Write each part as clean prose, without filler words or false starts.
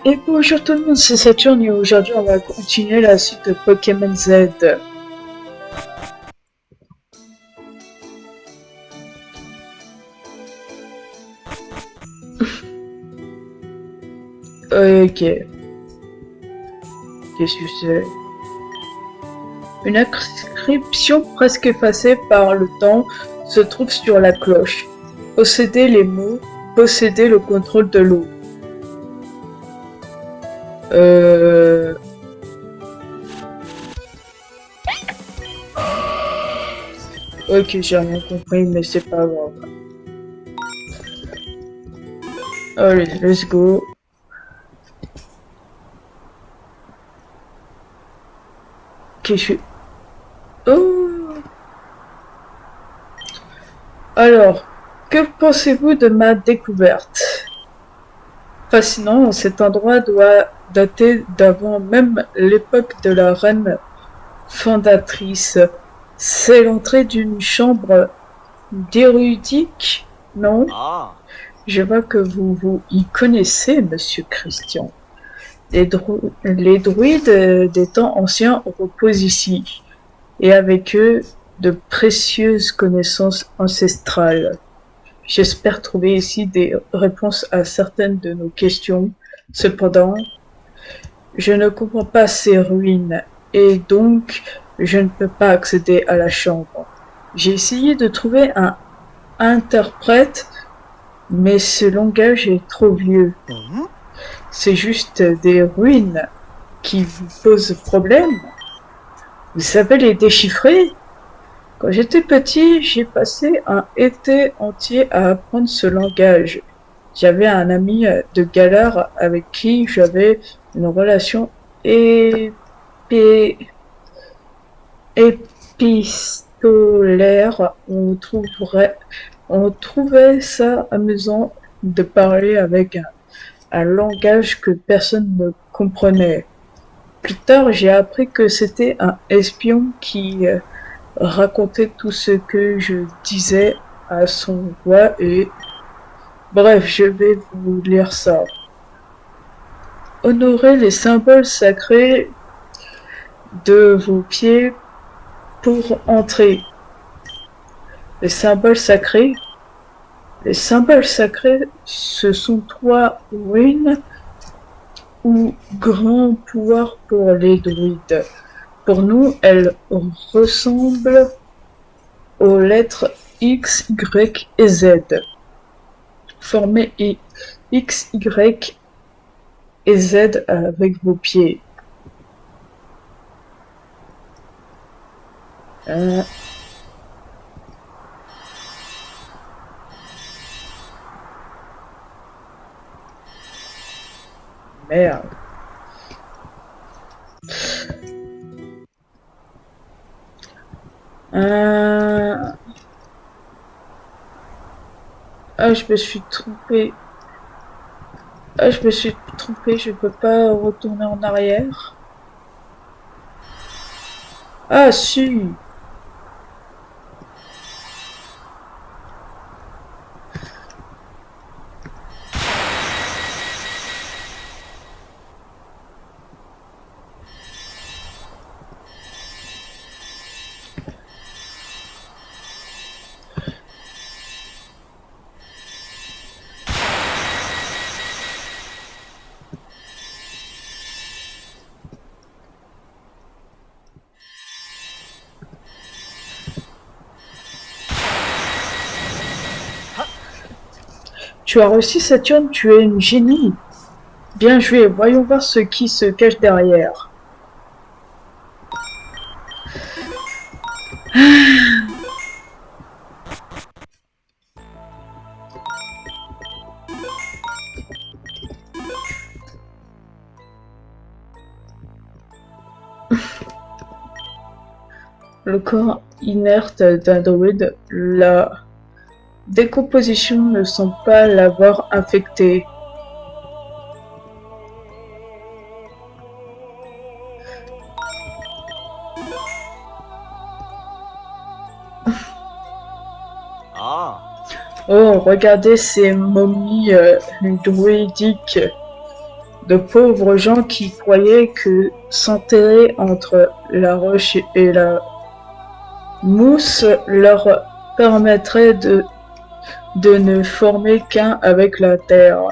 Et bonjour tout le monde, c'est Saturne et aujourd'hui on va continuer la suite de Pokémon Z. Ok. Qu'est-ce que c'est? Une inscription presque effacée par le temps se trouve sur la cloche. Posséder les mots, posséder le contrôle de l'eau. Ok, j'ai rien compris, mais c'est pas grave. Allez, let's go. Qu'est-ce que... Oh! Alors, que pensez-vous de ma découverte? Fascinant, cet endroit doit dater d'avant même l'époque de la reine fondatrice. C'est l'entrée d'une chambre d'érudique, non? Ah, Je vois que vous y connaissez, monsieur Christian. Les druides des temps anciens reposent ici, et avec eux de précieuses connaissances ancestrales. J'espère trouver ici des réponses à certaines de nos questions. Cependant, je ne comprends pas ces ruines, et donc je ne peux pas accéder à la chambre. J'ai essayé de trouver un interprète, mais ce langage est trop vieux. C'est juste des ruines qui vous posent problème. Vous savez les déchiffrer? Quand j'étais petit, j'ai passé un été entier à apprendre ce langage. J'avais un ami de galère avec qui j'avais une relation épistolaire. On trouvait ça amusant de parler avec un langage que personne ne comprenait. Plus tard, j'ai appris que c'était un espion qui racontait tout ce que je disais à son voix et... Bref, je vais vous lire ça. Honorez les symboles sacrés de vos pieds pour entrer. Les symboles sacrés? Les symboles sacrés, ce sont 3 ruines ou grands pouvoirs pour les druides. Pour nous, elles ressemblent aux lettres X, Y et Z. Formez X, Y et Z avec vos pieds. Merde. Ah, je me suis trompé. Je peux pas retourner en arrière. Ah, si. Tu as réussi, Saturne, tu es une génie. Bien joué, voyons voir ce qui se cache derrière. Le corps inerte d'un druide, la décomposition ne semble pas l'avoir infecté. ah, Oh, regardez ces momies druidiques. de pauvres gens qui croyaient que s'enterrer entre la roche et la mousse leur permettrait de ne former qu'un avec la terre.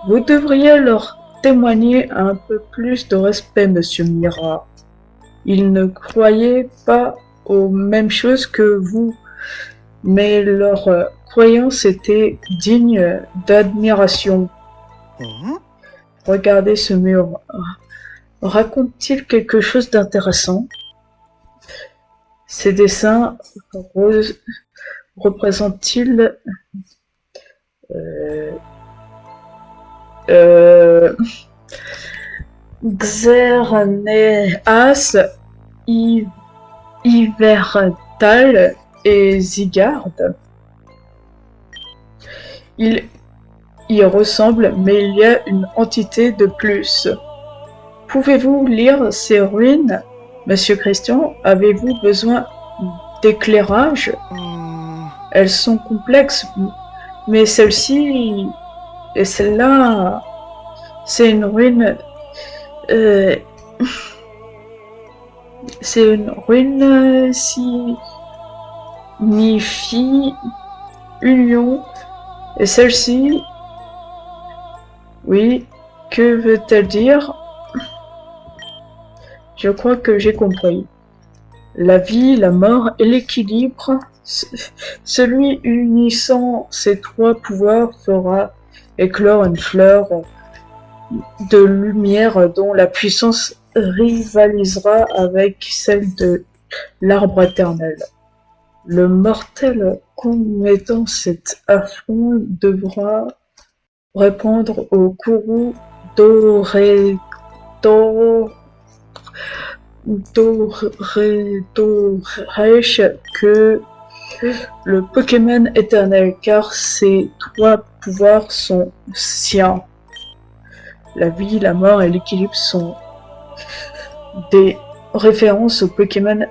Vous devriez leur témoigner un peu plus de respect, monsieur Mira. Ils ne croyaient pas aux mêmes choses que vous, mais leur croyance était digne d'admiration. Regardez ce mur. Raconte-t-il quelque chose d'intéressant? Ces dessins représentent-ils Xerneas, Ivertal et Zygarde? Ils y ressemblent, mais il y a une entité de plus. Pouvez-vous lire ces ruines, monsieur Christian? Avez-vous besoin d'éclairage? Elles sont complexes, mais celle-ci et celle-là, c'est une ruine. C'est une ruine signifie union. Et celle-ci, oui, que veut-elle dire? Je crois que j'ai compris. La vie, la mort et l'équilibre, celui unissant ces trois pouvoirs fera éclore une fleur de lumière dont la puissance rivalisera avec celle de l'arbre éternel. Le mortel commettant cet affront devra répondre au courroux d'Oresh que le Pokémon éternel, car ces trois pouvoirs sont siens. La vie, la mort et l'équilibre sont des références au Pokémon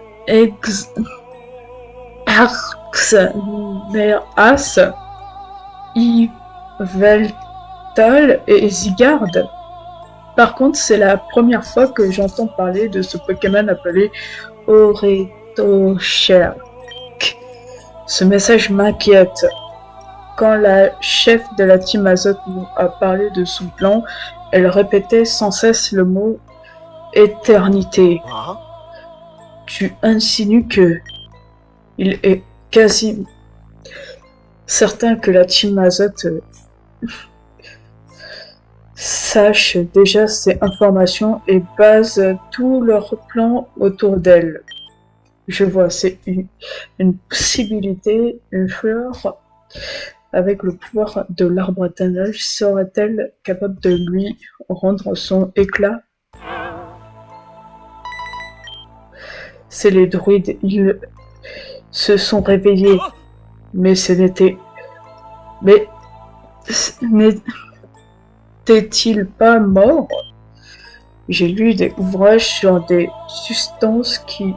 Arxneas, Yveltal et Zygarde. Par contre, c'est la première fois que j'entends parler de ce Pokémon appelé Oretoshirk. Ce message m'inquiète. Quand la chef de la Team Azote nous a parlé de son plan, elle répétait sans cesse le mot éternité. Tu insinues que il est quasi certain que la Team Azote sache déjà ces informations et base tout leur plan autour d'elle. Je vois, c'est une possibilité, une fleur avec le pouvoir de l'arbre éternel serait-elle capable de lui rendre son éclat? C'est les druides, ils se sont réveillés, mais ce n'était... Mais... n'était-il pas mort? J'ai lu des ouvrages sur des substances qui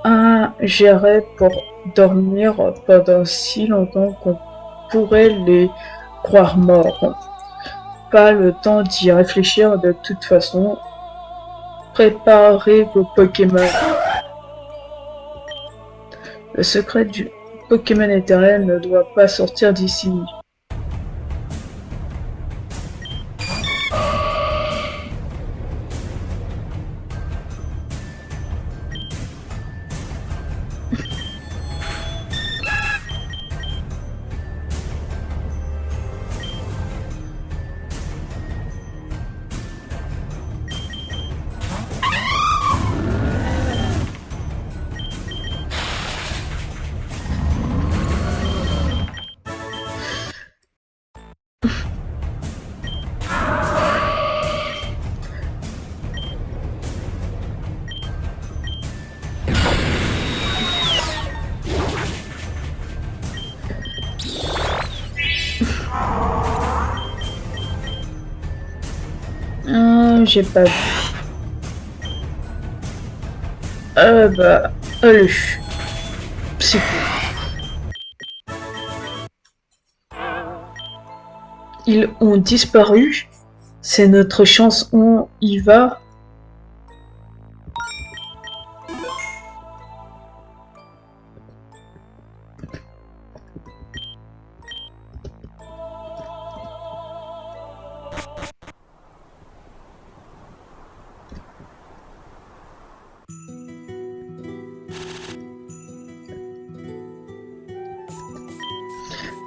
ingéraient pour dormir pendant si longtemps qu'on pourrait les croire morts. Pas le temps d'y réfléchir de toute façon. Préparez vos Pokémon. Le secret du Pokémon éternel ne doit pas sortir d'ici. J'ai pas vu. Allez. C'est cool. Ils ont disparu. C'est notre chance, on y va.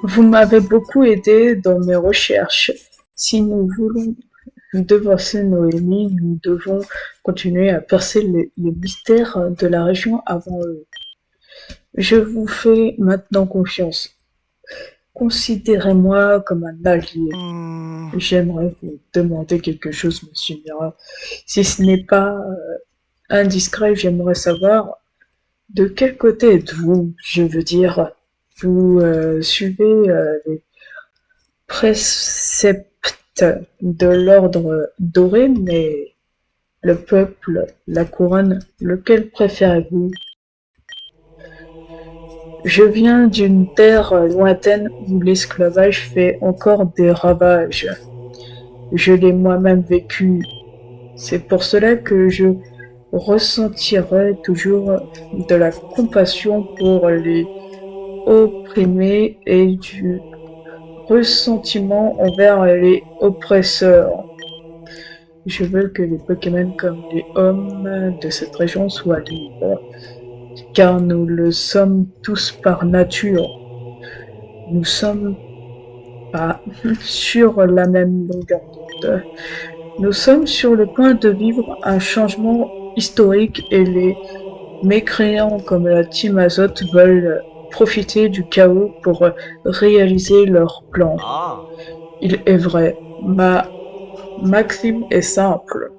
Vous m'avez beaucoup aidé dans mes recherches. Si nous voulons devancer Noémie, nous devons continuer à percer les mystères de la région avant eux. Je vous fais maintenant confiance. Considérez-moi comme un allié. J'aimerais vous demander quelque chose, monsieur Mira. Si ce n'est pas indiscret, j'aimerais savoir de quel côté êtes-vous? Je veux dire, vous suivez les préceptes de l'ordre doré, mais le peuple, la couronne, lequel préférez-vous? Je viens d'une terre lointaine où l'esclavage fait encore des ravages. Je l'ai moi-même vécu. C'est pour cela que je ressentirai toujours de la compassion pour les opprimés et du ressentiment envers les oppresseurs. Je veux que les Pokémon comme les hommes de cette région soient libres, car nous le sommes tous par nature. Nous sommes pas sur la même longueur d'onde. Nous sommes sur le point de vivre un changement historique et les mécréants comme la Team Azote veulent profiter du chaos pour réaliser leur plan. Il est vrai, ma maxime est simple.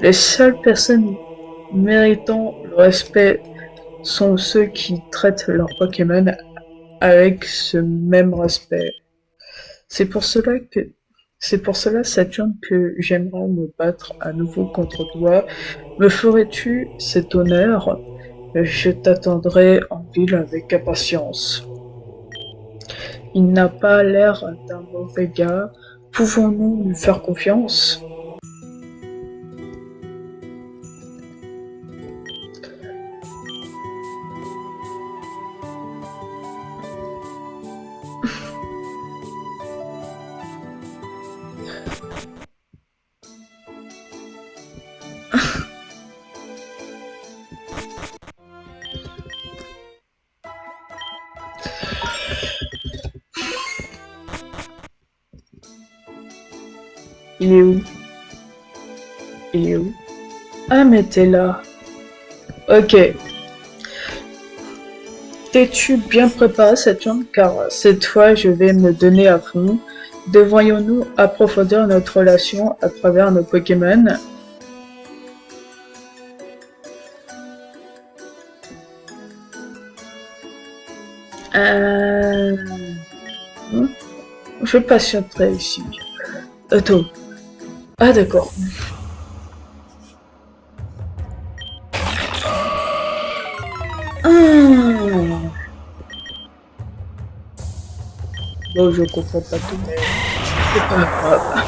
Les seules personnes méritant le respect sont ceux qui traitent leurs Pokémon avec ce même respect. C'est pour cela, Saturne, que j'aimerais me battre à nouveau contre toi. Me ferais-tu cet honneur? Je t'attendrai en ville avec impatience. Il n'a pas l'air d'un mauvais gars. Pouvons-nous lui faire confiance? Il est où? Il est où? Ah, mais t'es là. Ok. T'es-tu bien préparé, Saturne? Car cette fois, je vais me donner à fond. Devrions-nous approfondir notre relation à travers nos Pokémon? Euh... Je patienterai ici. Attends. Ah, d'accord. Bon, je comprends pas tout, mais c'est pas grave.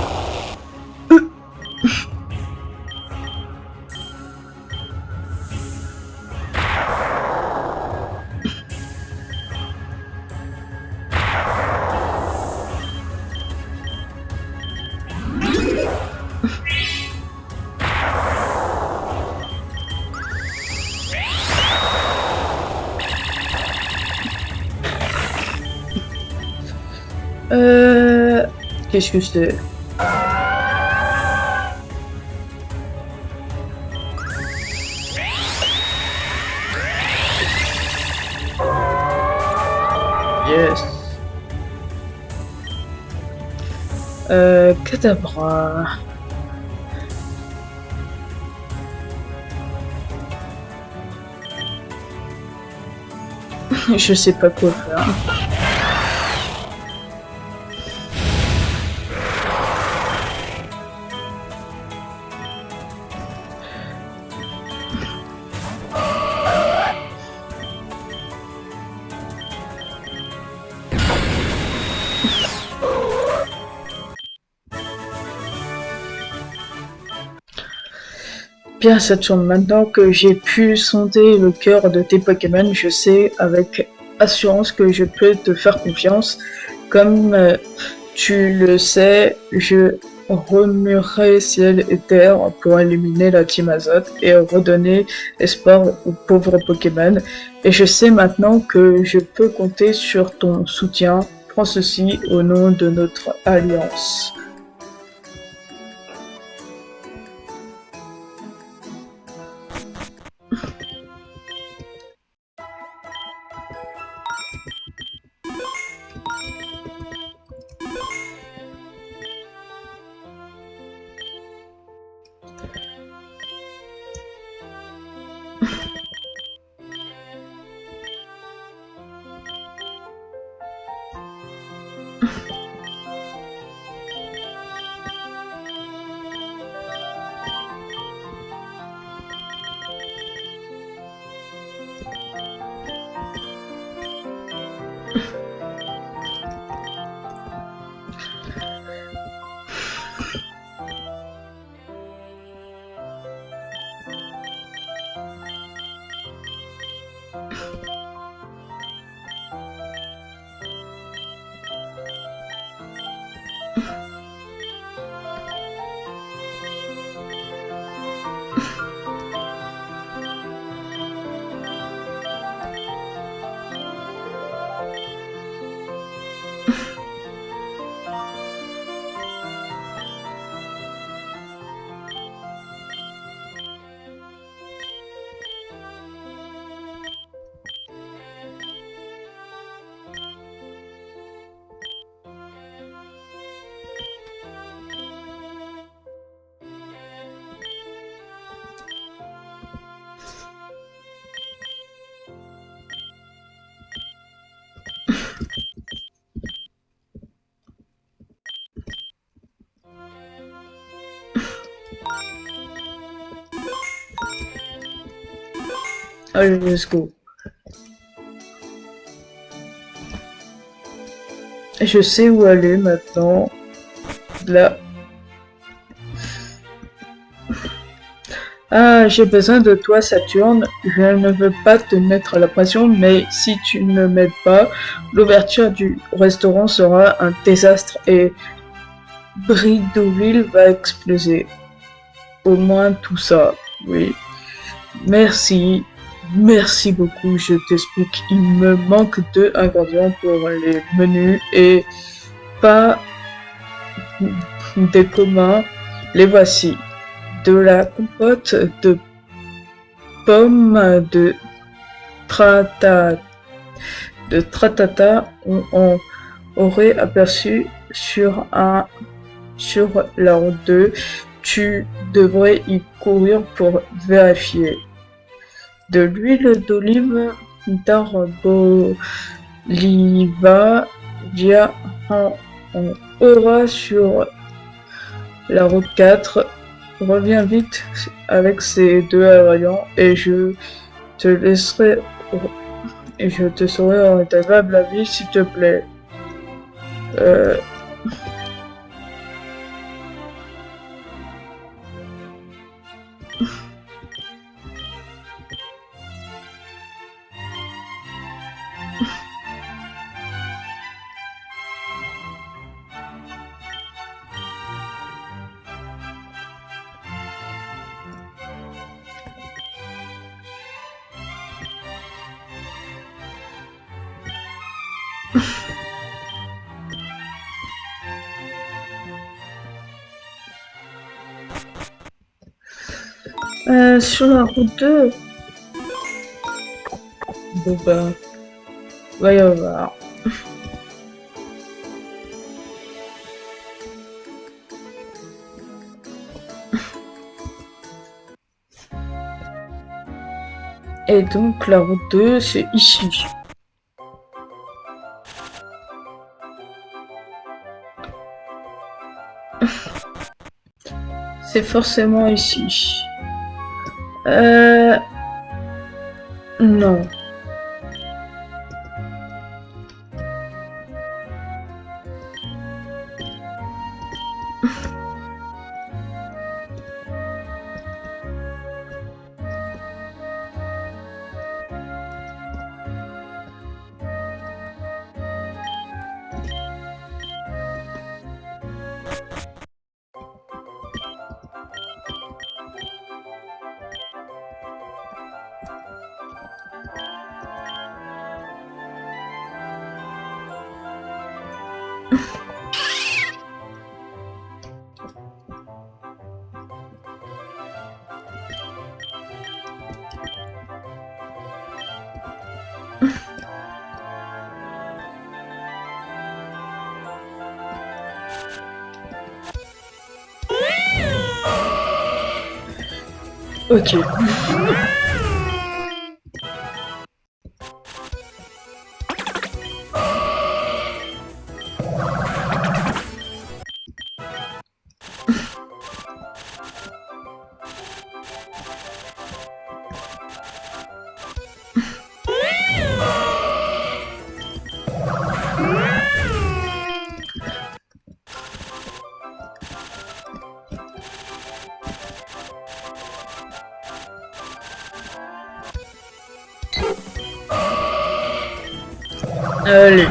Qu'est-ce que c'est? Yes. Kadabra. Je sais pas quoi faire. Bien, Saturne, maintenant que j'ai pu sonder le cœur de tes Pokémon, je sais avec assurance que je peux te faire confiance. Comme tu le sais, je remuerai ciel et terre pour éliminer la Team Azote et redonner espoir aux pauvres Pokémon. Et je sais maintenant que je peux compter sur ton soutien. Prends ceci au nom de notre alliance. Allez, let's go. Je sais où aller maintenant. Là. Ah, j'ai besoin de toi, Saturne. Je ne veux pas te mettre à la pression, mais si tu ne m'aides pas, l'ouverture du restaurant sera un désastre et Bridoville va exploser. Au moins tout ça, oui. Merci. Merci beaucoup, je t'explique. Il me manque 2 ingrédients pour les menus et pas des communs. Les voici. De la compote de pommes trata, de tratata, on aurait aperçu sur la route 2. Tu devrais y courir pour vérifier. De l'huile d'olive d'Arboliva, via on aura sur la route 4. Reviens vite avec ces 2 ingrédients et je te laisserai et je te serai redevable la vie s'il te plaît. Sur la route 2, bon ben, va y avoir. Et donc la route 2, c'est ici. C'est forcément ici. Non. Ok. Allez.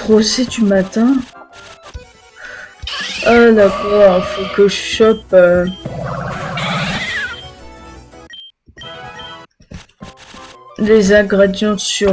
Rosé du matin. Ah d'accord, faut que je chope les ingrédients sur...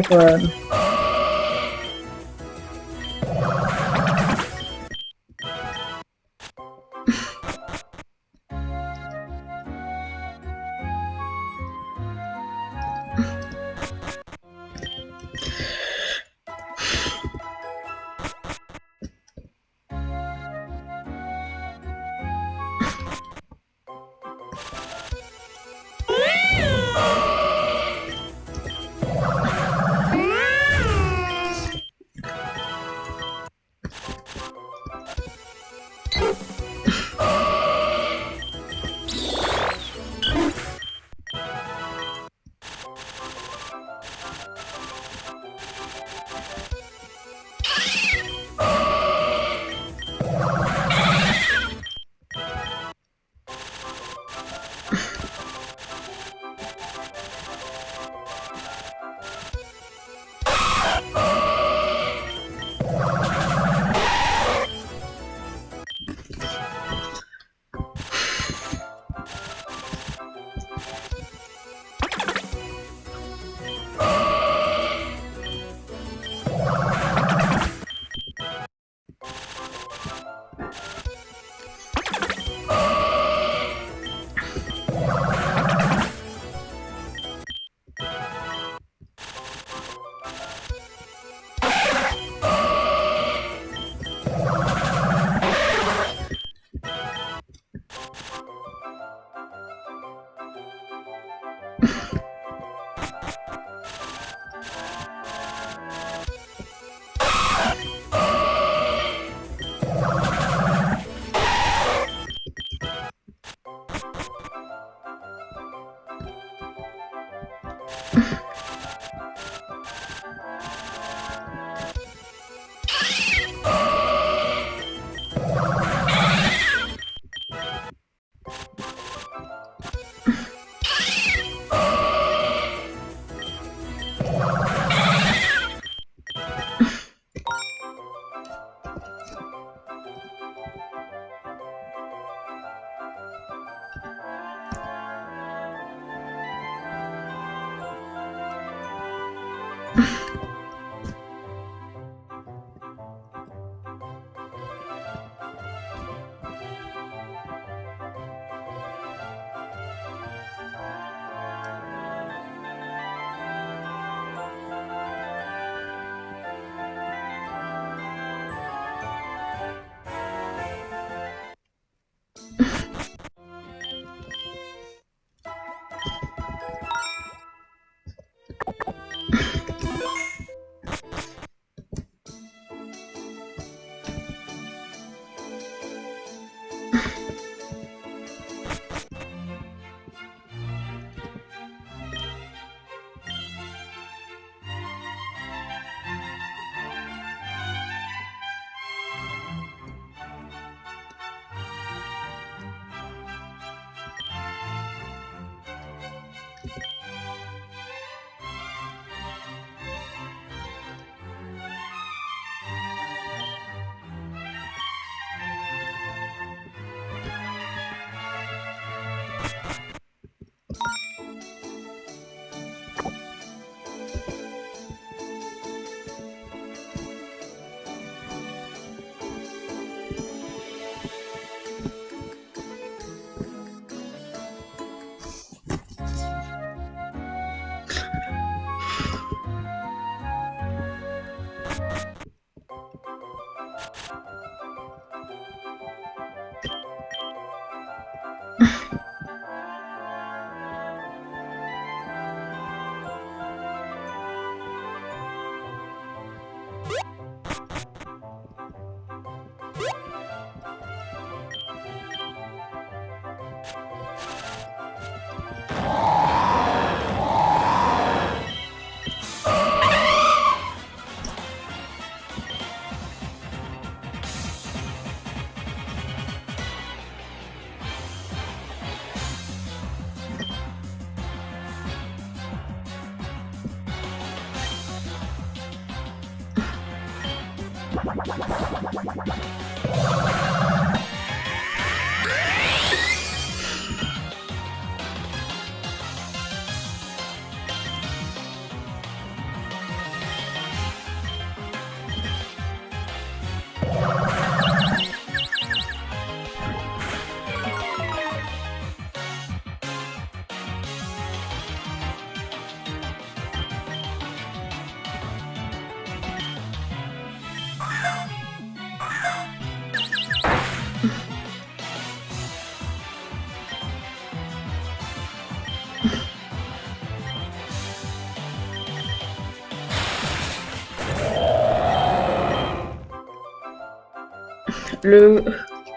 Le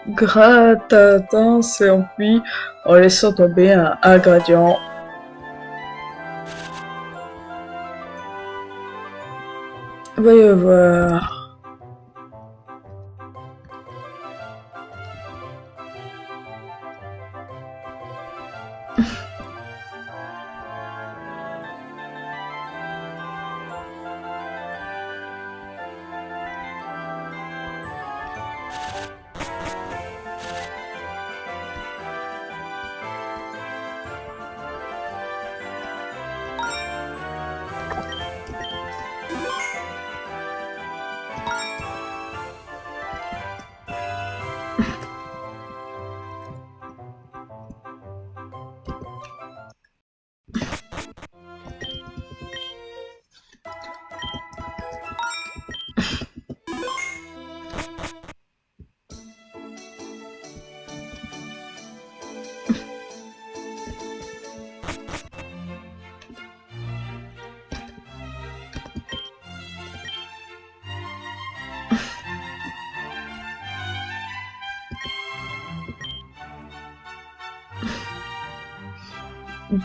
Gratatin s'enfuit en laissant tomber un ingrédient. Voyons voir.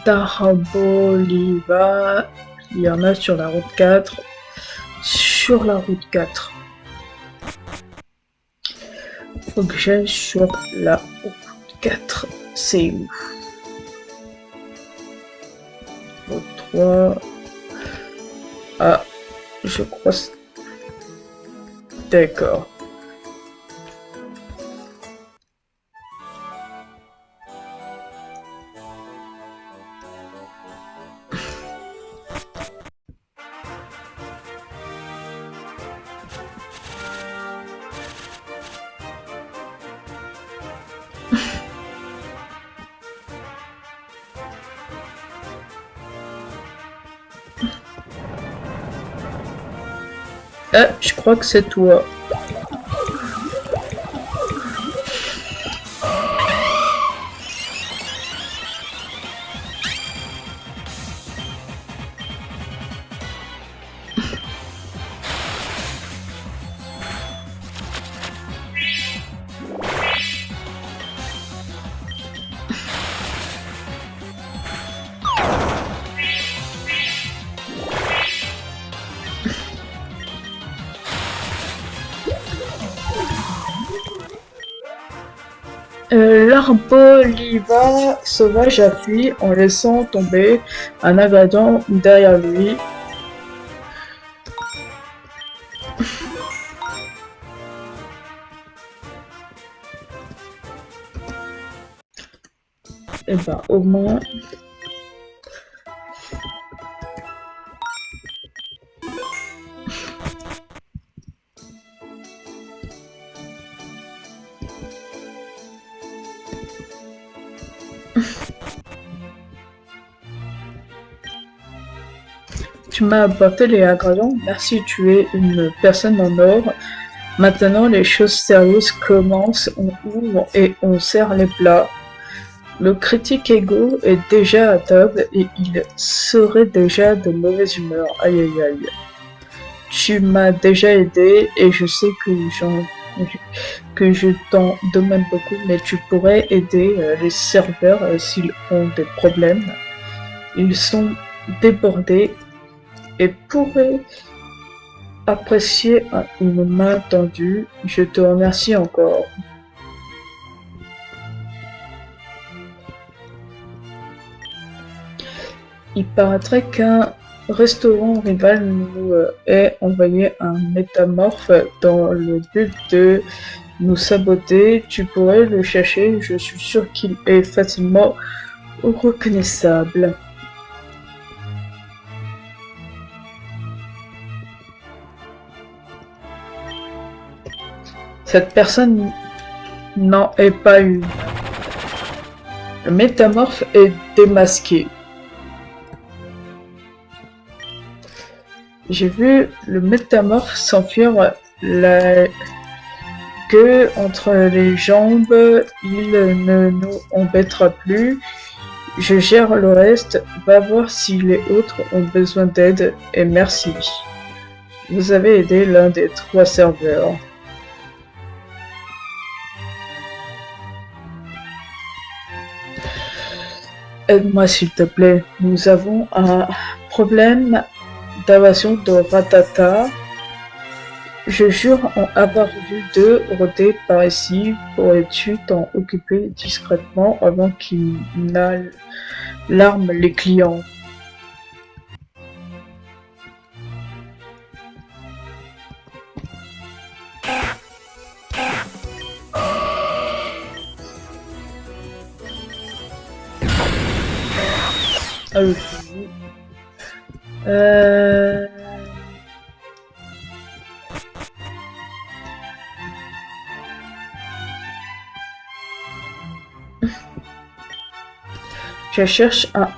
Daraboliva, il y en a sur la route 4. Sur la route 4. Faut que j'aille sur la route 4. C'est où? Route 3. Ah, je crois. D'accord. Ah, je crois que c'est toi. L'arboliva sauvage a fui en laissant tomber un ingrédient derrière lui. Et ben au moins. Tu m'as apporté les ingrédients, merci, tu es une personne en or. Maintenant, les choses sérieuses commencent, on ouvre et on sert les plats. Le critique Ego est déjà à table et il serait déjà de mauvaise humeur. Aïe aïe aïe. Tu m'as déjà aidé et je sais que je t'en demande beaucoup, mais tu pourrais aider les serveurs s'ils ont des problèmes. Ils sont débordés et pourraient apprécier une main tendue. Je te remercie encore. Il paraîtrait qu'un restaurant rival nous est envoyé un métamorphe dans le but de nous saboter. Tu pourrais le chercher, je suis sûr qu'il est facilement reconnaissable. Cette personne n'en est pas une. Le métamorphe est démasqué. J'ai vu le métamorphe s'enfuir la queue entre les jambes. Il ne nous embêtera plus. Je gère le reste. Va voir si les autres ont besoin d'aide et merci. Vous avez aidé l'un des 3 serveurs. Aide-moi s'il te plaît. Nous avons un problème d'invasion de Ratata. Je jure en avoir vu 2 rôder par ici. Pourrais-tu t'en occuper discrètement avant qu'ils n'alarment les clients? Ah oui. Je cherche un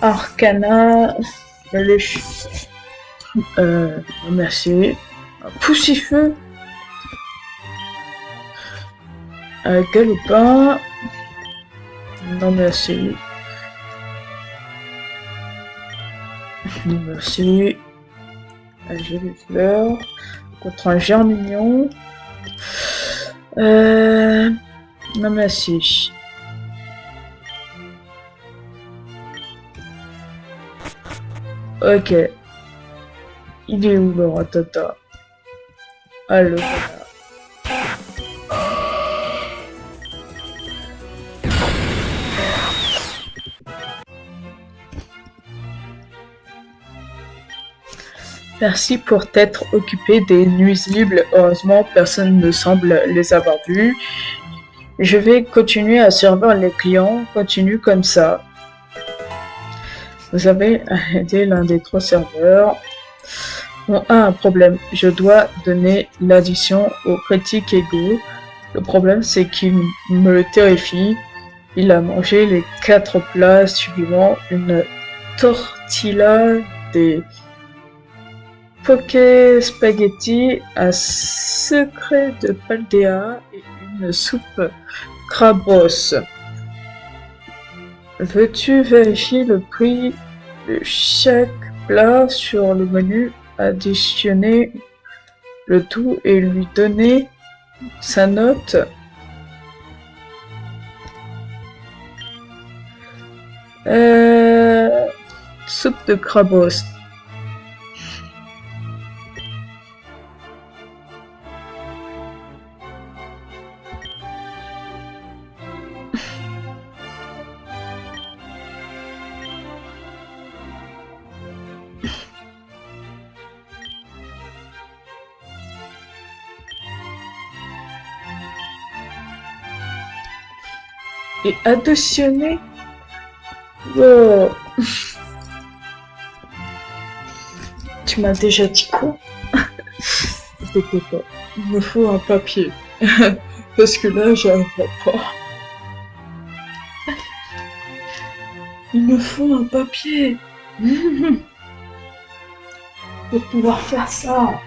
Arcana. Merci. Un poussifeu. Un galopin. Non merci. Non merci. Un joli fleur. Contre un germignon. Non merci. Ok. Il est où le Ratata? Ah le voilà. Merci pour t'être occupé des nuisibles. Heureusement, personne ne semble les avoir vus. Je vais continuer à servir les clients. Continue comme ça. Vous avez aidé l'un des 3 serveurs. On a un problème. Je dois donner l'addition au critique égaux. Le problème, c'est qu'il me terrifie. Il a mangé les 4 plats suivants. Une tortilla, des poké spaghetti, un secret de Paldea et une soupe crabos. Veux-tu vérifier le prix de chaque plat sur le menu, additionner le tout et lui donner sa note? Soupe de crabos. Et additionner. Oh. Tu m'as déjà dit quoi? T'inquiète pas, il me faut un papier. Parce que là, j'arriverai pas. Il me faut un papier. Pour pouvoir faire ça.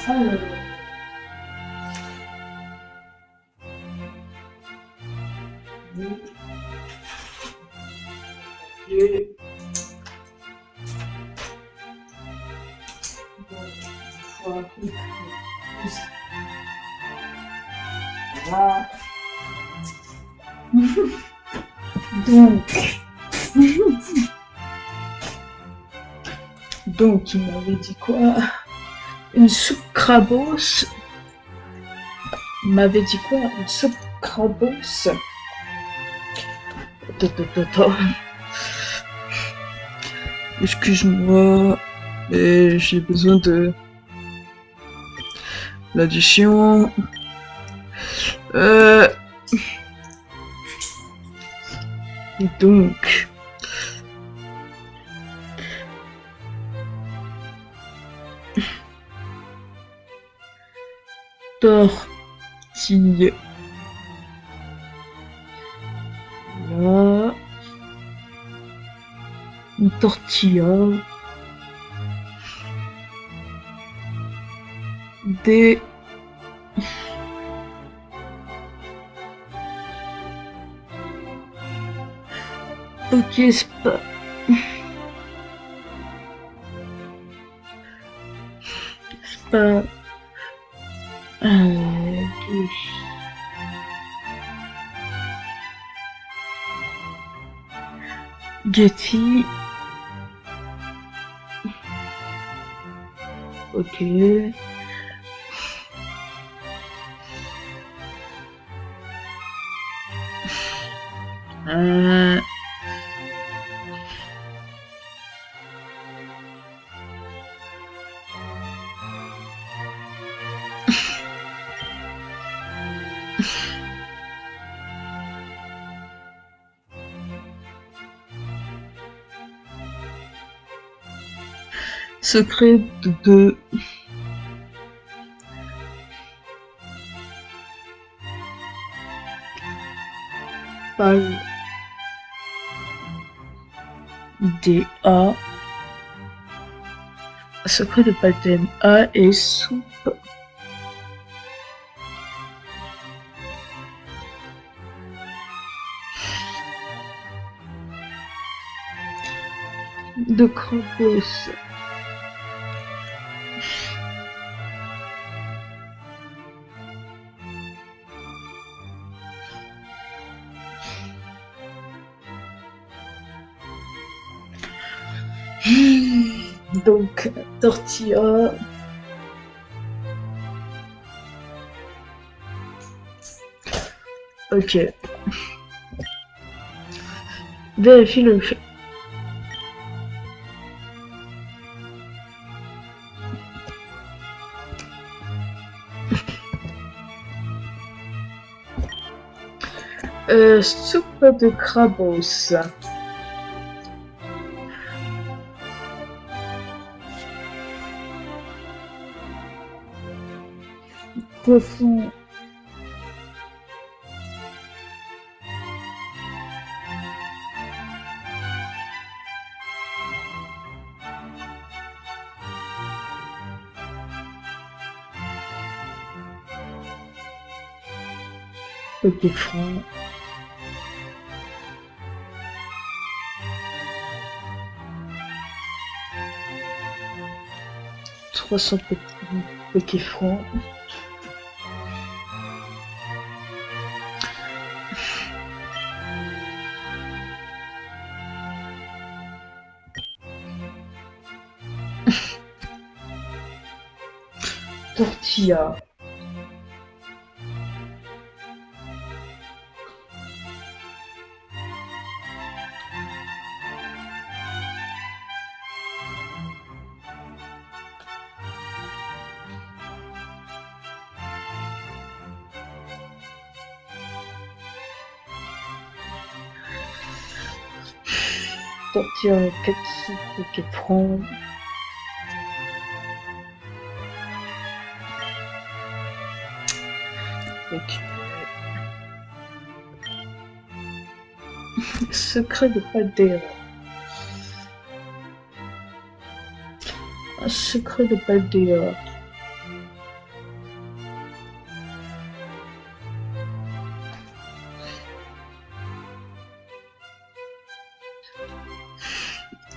Voilà. Donc, il m'avait dit quoi? Une soupe crabos. Il m'avait dit quoi? Une soupe crabos. Excuse-moi, mais j'ai besoin de l'addition. Donc, tortille. Là. Une tortilla. Des... Ok, c'est pas... C'est pas... Getty. Ok. Secret de... Pal... DA. Secret de Paltem A et soupe. De Crabos. Donc, tortilla. Ok. Vérifie le fait. Soupe de crabos. Poisson. Petit franc. $300 petits francs. Tortilla. Tortilla 400 petits francs. Ok. Secret de Paldea. Un secret de Paldea.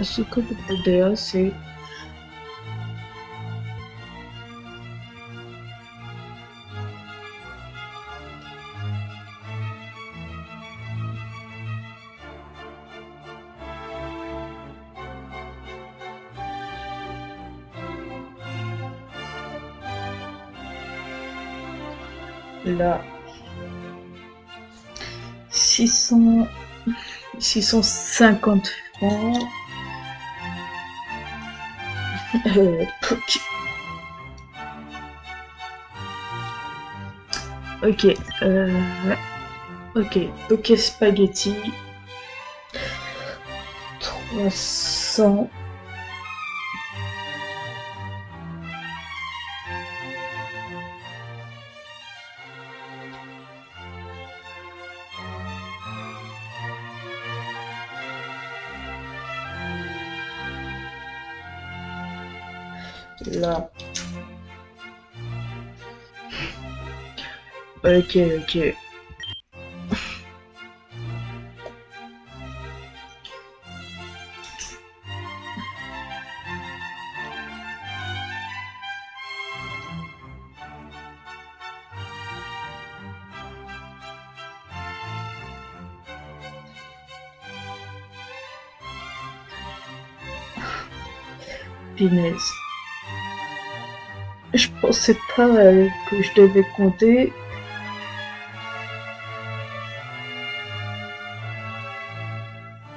Un secret de Paldea, c'est... Là, 600 650 francs. Ok. Ok. Ok. Poké spaghetti. 300. Là. Ok, ok. Punaise. Je pensais pas que je devais compter.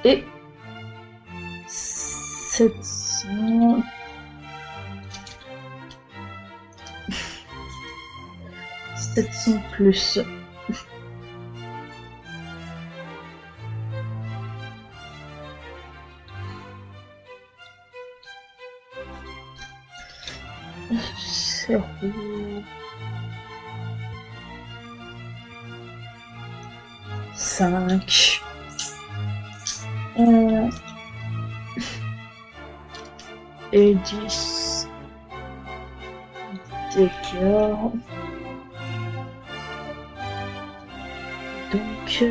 Et 700. 700 plus. Cerveau. 5. Et 10. D'écart. Donc,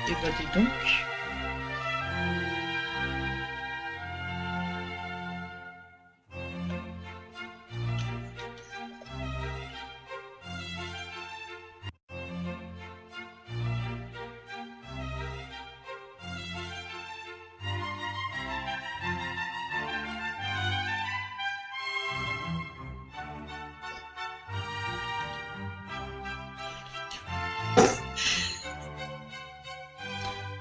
et bah dis donc.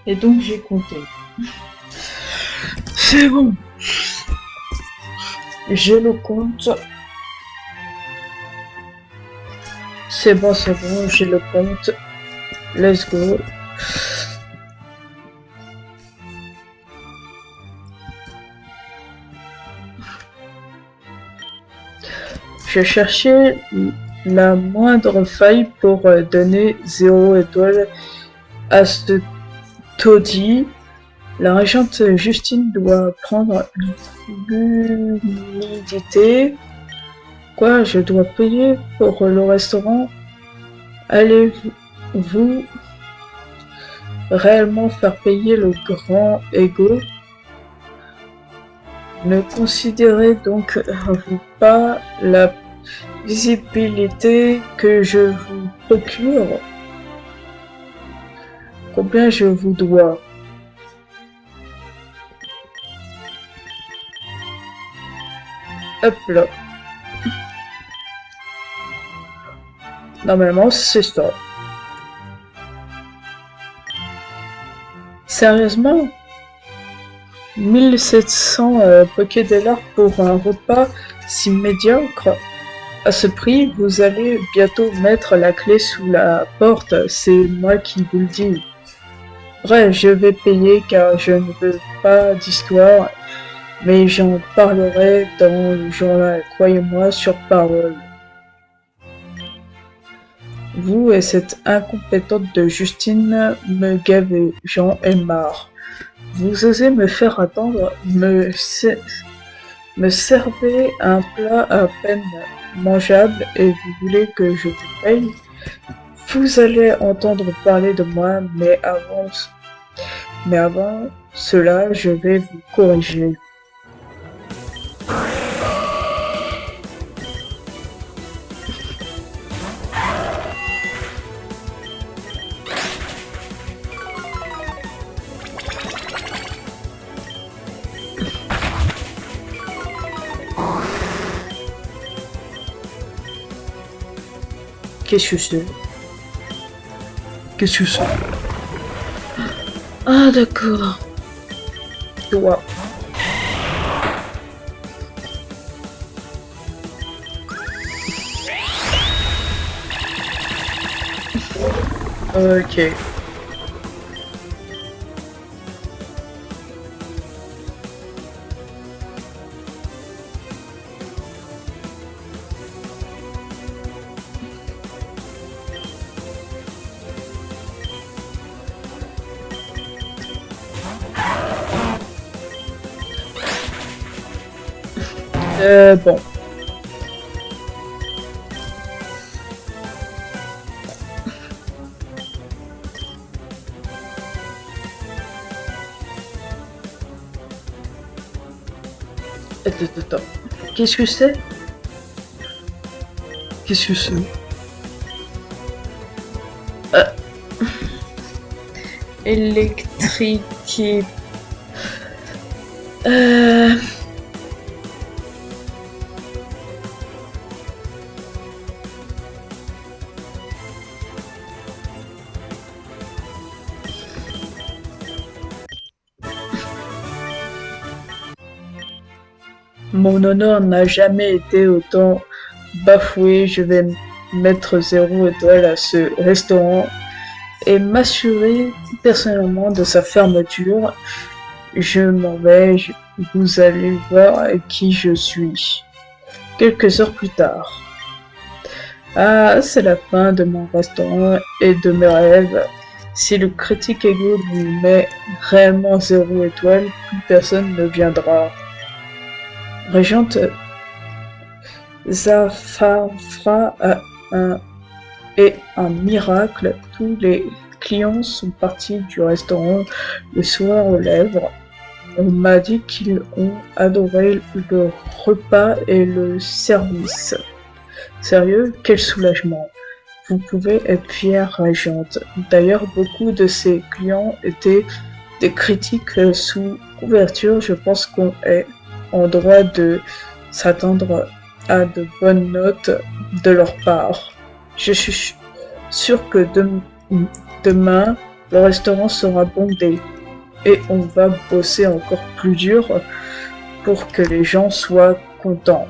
Et donc j'ai compté. C'est bon. Je le compte. C'est bon, je le compte. Let's go. Je cherchais la moindre faille pour donner 0 étoile à ce taudis. La régente Justine doit prendre l'humidité. Quoi, je dois payer pour le restaurant? Allez-vous réellement faire payer le grand ego? Ne considérez donc vous pas la visibilité que je vous procure? Combien je vous dois? Hop là. Normalement, c'est ça. Sérieusement? 1700 Poké-Dollars pour un repas si médiocre? À ce prix, vous allez bientôt mettre la clé sous la porte, c'est moi qui vous le dis. Bref, je vais payer car je ne veux pas d'histoire, mais j'en parlerai dans le journal, croyez-moi sur parole. Vous et cette incompétente de Justine me gavez, j'en ai marre. Vous osez me faire attendre, me servez un plat à peine mangeable et vous voulez que je vous paye? Vous allez entendre parler de moi, mais avant cela, je vais vous corriger. Qu'est-ce que c'est? Qu'est-ce que c'est? Ah, d'accord. Toi. Ok. Bon. Attends. Qu'est-ce que c'est? Qu'est-ce que c'est? Euh, électrique. Euh... Mon honneur n'a jamais été autant bafoué. Je vais mettre 0 étoile à ce restaurant et m'assurer personnellement de sa fermeture. Je m'en vais. Vous allez voir qui je suis. Quelques heures plus tard. Ah, c'est la fin de mon restaurant et de mes rêves. Si le critique ego lui met réellement 0 étoile, plus personne ne viendra. Régente Zafafra a un miracle. Tous les clients sont partis du restaurant le soir aux lèvres. On m'a dit qu'ils ont adoré le repas et le service. Sérieux, quel soulagement! Vous pouvez être fière, Régente. D'ailleurs, beaucoup de ces clients étaient des critiques sous couverture. Je pense qu'on est en droit de s'attendre à de bonnes notes de leur part. Je suis sûr que demain, le restaurant sera bondé et on va bosser encore plus dur pour que les gens soient contents.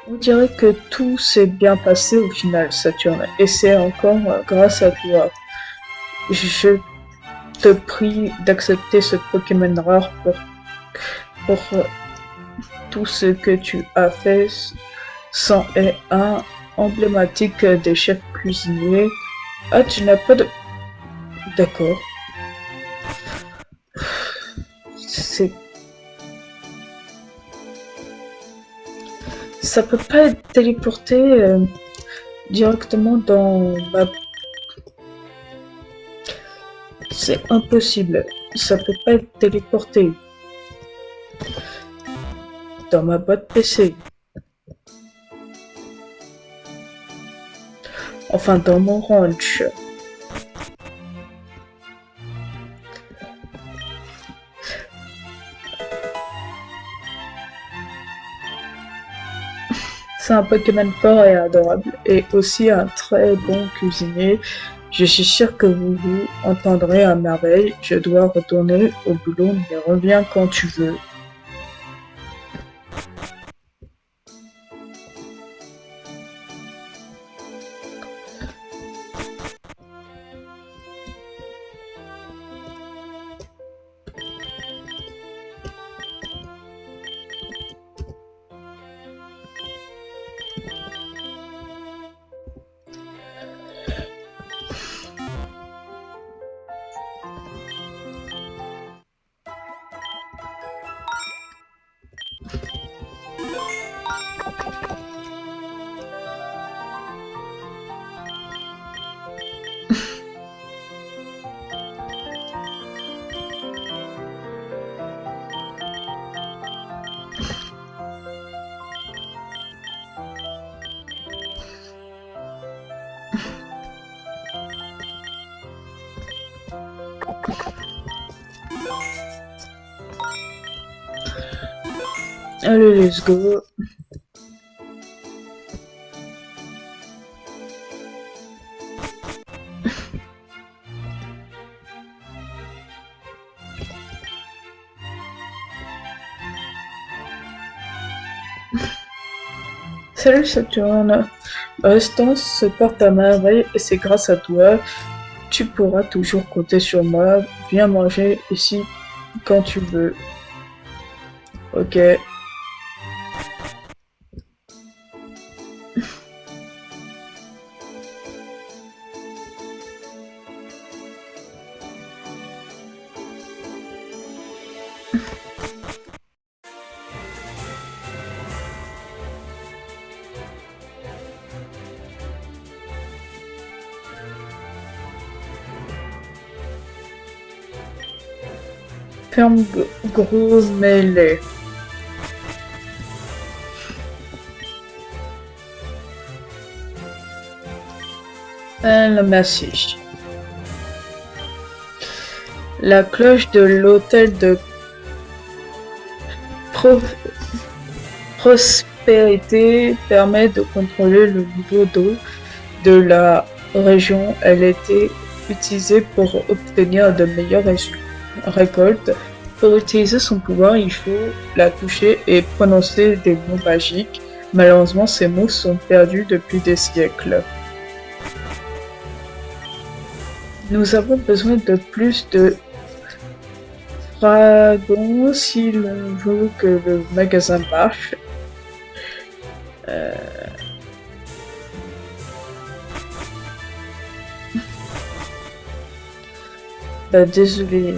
On dirait que tout s'est bien passé au final, Saturne, et c'est encore grâce à toi. Je te prie d'accepter ce Pokémon rare pour tout ce que tu as fait. C'en est un emblématique des chefs cuisiniers. Ah, tu n'as pas de... D'accord. C'est... Ça peut pas être téléporté directement dans ma... C'est impossible. Ça peut pas être téléporté dans ma boîte PC. Enfin, dans mon ranch. C'est un Pokémon fort et adorable, et aussi un très bon cuisinier. Je suis sûr que vous vous entendrez à merveille. Je dois retourner au boulot, mais reviens quand tu veux. Allez, let's go. Salut Saturne. Restance par ta merveille et c'est grâce à toi. Tu pourras toujours compter sur moi. Viens manger ici quand tu veux. Ok. Ferme gros mêlée. Merci. La cloche de l'hôtel de prospérité permet de contrôler le niveau d'eau de la région. Elle était utilisée pour obtenir de meilleures récoltes. Pour utiliser son pouvoir, il faut la toucher et prononcer des mots magiques. Malheureusement, ces mots sont perdus depuis des siècles. Nous avons besoin de plus de dragons si l'on veut que le magasin marche. Désolé.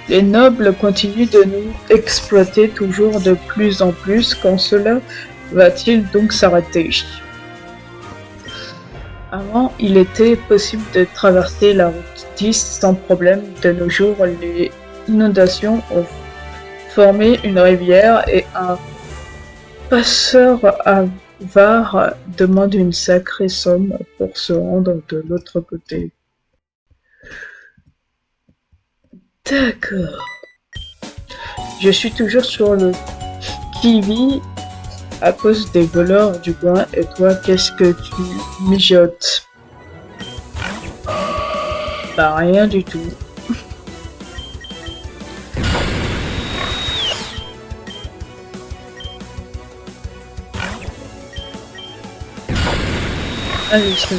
Les nobles continuent de nous exploiter toujours de plus en plus. Quand cela va-t-il donc s'arrêter? Avant, il était possible de traverser la route 10 sans problème. De nos jours, les inondations ont formé une rivière et un passeur avare demande une sacrée somme pour se rendre de l'autre côté. D'accord. Je suis toujours sur le qui-vive à cause des voleurs du coin. Et toi, qu'est-ce que tu mijotes? Bah rien du tout. Allez, je...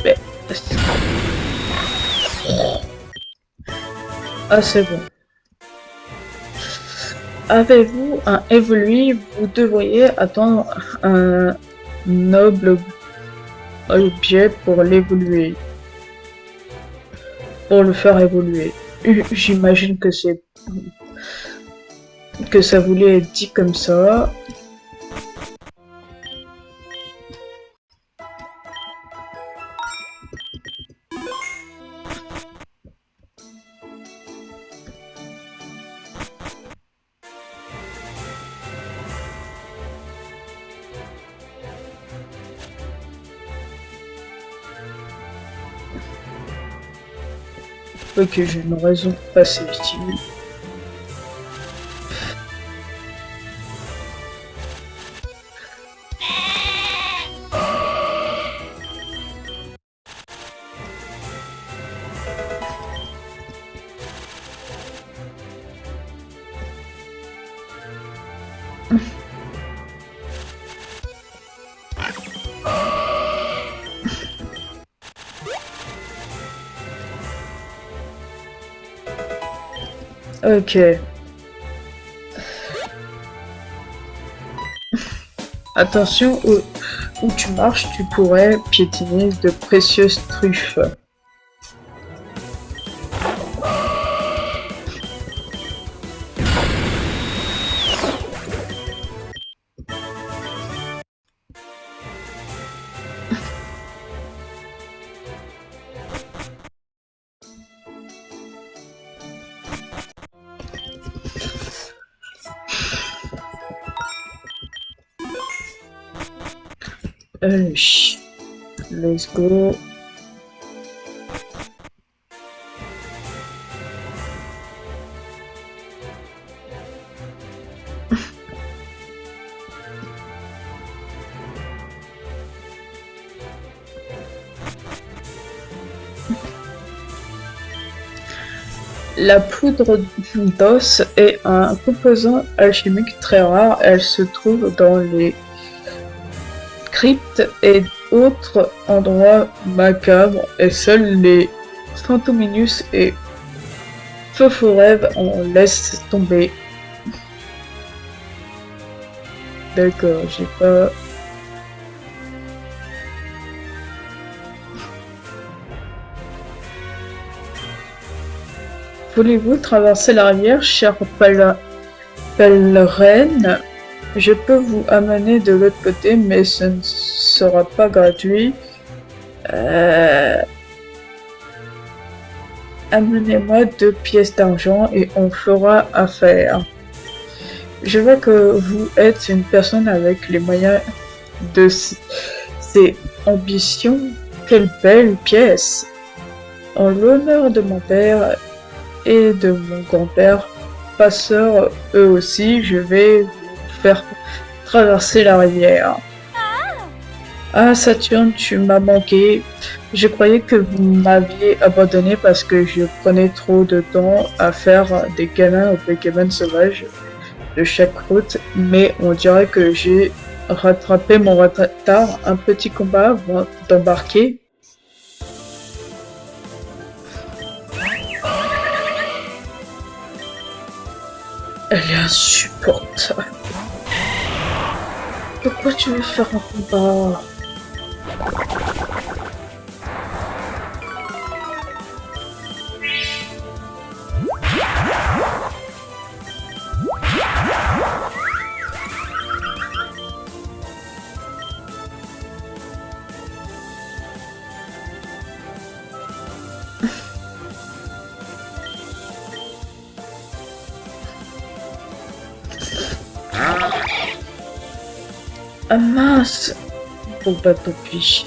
Mais... Ah, c'est bon. Avez-vous un évolué? Vous devriez attendre un noble objet pour l'évoluer. Pour le faire évoluer. J'imagine que c'est... que ça voulait être dit comme ça. Ok, j'ai une raison de passer ici. Ok. Attention, où tu marches, tu pourrais piétiner de précieuses truffes. Chut, let's go. La poudre d'os est un composant alchimique très rare. Elle se trouve dans les cryptes et autres endroits macabres, et seuls les Fantominus et Phophorève en laissent tomber. D'accord, j'ai pas... Voulez-vous traverser la rivière, chère pèlerine? Je peux vous amener de l'autre côté, mais ce ne sera pas gratuit. Amenez-moi 2 pièces d'argent et on fera affaire. Je vois que vous êtes une personne avec les moyens de ses ambitions. Quelle belle pièce! En l'honneur de mon père et de mon grand-père, passeurs eux aussi, je vais vous faire traverser la rivière. Ah, Saturne, tu m'as manqué. Je croyais que vous m'aviez abandonné parce que je prenais trop de temps à faire des câlins aux Pokémon sauvages de chaque route, mais on dirait que j'ai rattrapé mon retard. Un petit combat avant d'embarquer. Elle est insupportable. Pourquoi tu veux faire un combat? Ah mince! Bon bah tant pis.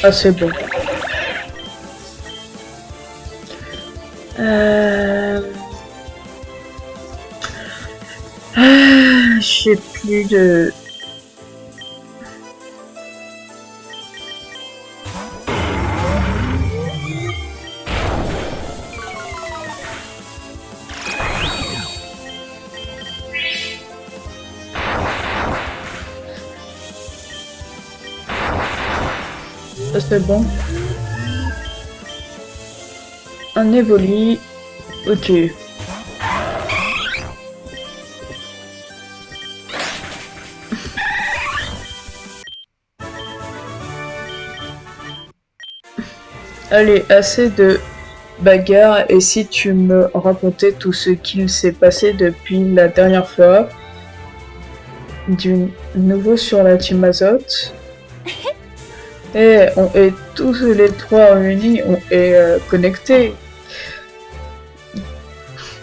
Ah c'est bon. J'ai plus de... C'est bon. Un évoli. Ok. Allez, assez de bagarre, et si tu me racontais tout ce qu'il s'est passé depuis la dernière fois, du nouveau sur la team Azote. Et on est tous les 3 réunis, on est connectés.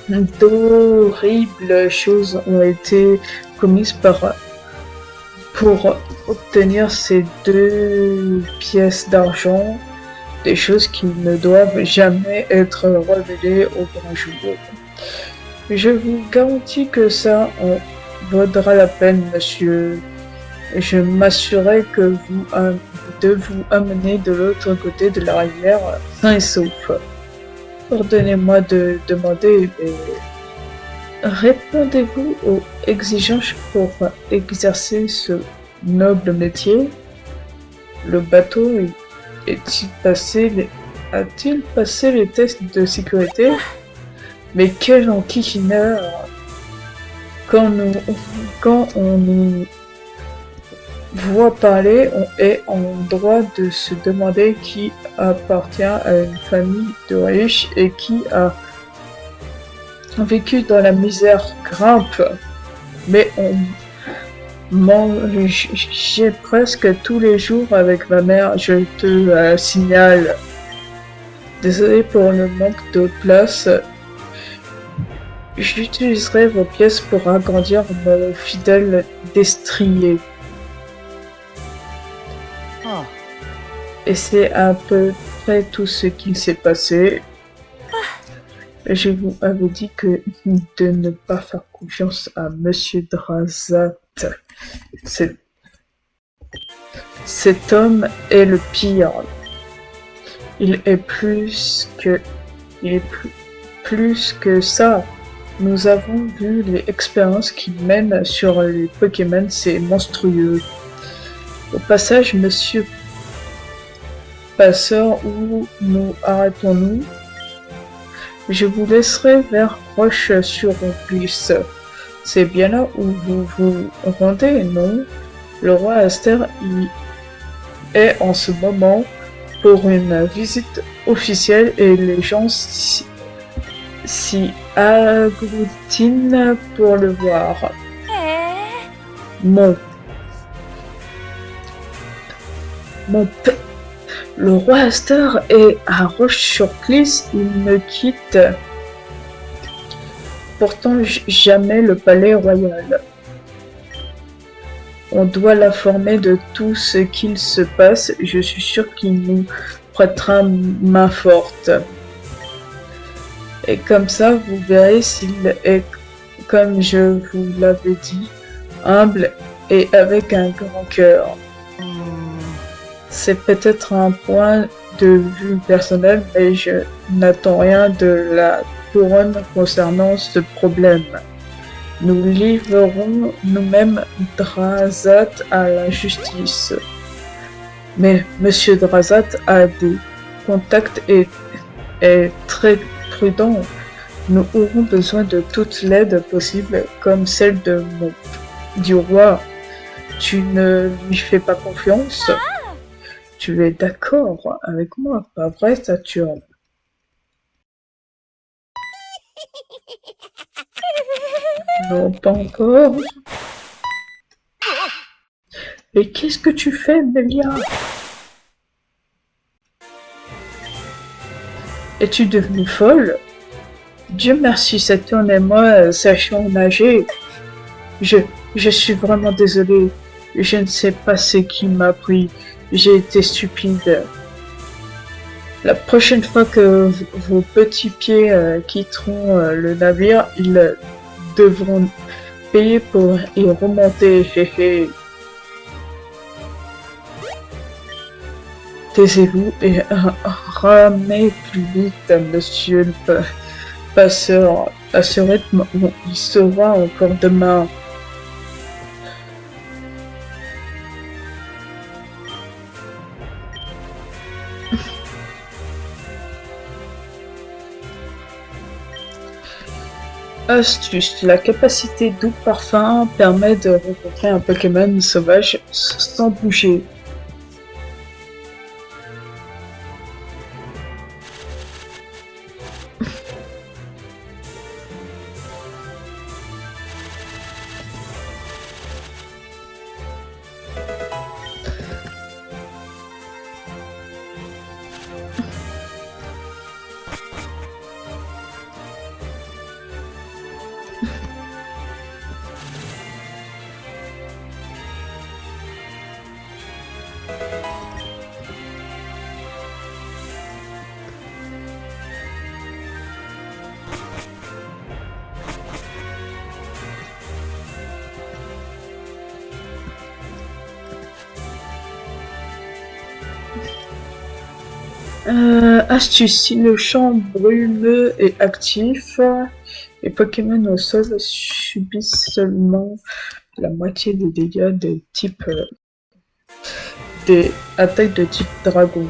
D'horribles choses ont été commises pour obtenir ces 2 pièces d'argent, des choses qui ne doivent jamais être révélées au grand jour. Je vous garantis que ça en vaudra la peine, monsieur. Je m'assurerai que de vous amener de l'autre côté de la rivière sain et sauf. Pardonnez-moi de demander, mais répondez-vous aux exigences pour exercer ce noble métier? Le bateau a-t-il passé les tests de sécurité? Mais quel enquiquineur! Quand on nous voit parler, on est en droit de se demander qui appartient à une famille de riches et qui a vécu dans la misère grimpe. Mais on mangeait presque tous les jours avec ma mère, je te signale. Désolé pour le manque de place. J'utiliserai vos pièces pour agrandir mon fidèle destrier. Ah. Et c'est à peu près tout ce qui s'est passé. Je vous avais dit que de ne pas faire confiance à Monsieur Drazat. Cet homme est le pire. Il est plus que ça. Nous avons vu les expériences qu'il mène sur les Pokémon, c'est monstrueux. Au passage, Monsieur Passeur, où nous arrêtons-nous? Je vous laisserai vers Roche-sur-Glisse. C'est bien là où vous vous rendez, non? Le roi Aster y est en ce moment pour une visite officielle et les gens s'y agglutinent pour le voir. Mon père, le roi Aster est à Roche-sur-Glisse, il ne quitte pourtant jamais le palais royal. On doit l'informer de tout ce qu'il se passe, je suis sûr qu'il nous prêtera main forte. Et comme ça, vous verrez s'il est, comme je vous l'avais dit, humble et avec un grand cœur. C'est peut-être un point de vue personnel, mais je n'attends rien de la couronne concernant ce problème. Nous livrerons nous-mêmes Drazat à la justice. Mais Monsieur Drazat a des contacts et est très prudent. Nous aurons besoin de toute l'aide possible, comme celle du roi. Tu ne lui fais pas confiance? Tu es d'accord avec moi, pas vrai, Saturne? Non, pas encore. Et qu'est-ce que tu fais, Melia? Es-tu devenue folle? Dieu merci, Saturne et moi sachons nager. Je suis vraiment désolée. Je ne sais pas ce qui m'a pris. J'ai été stupide. La prochaine fois que vos petits pieds quitteront le navire, ils devront payer pour y remonter. Taisez-vous et ramez plus vite, monsieur le passeur. À ce rythme, il sera encore demain. Astuce. La capacité doux parfum permet de rencontrer un Pokémon sauvage sans bouger. Astuce, si le champ brumeux est actif, les Pokémon au sol subissent seulement la moitié des dégâts des attaques de type dragon.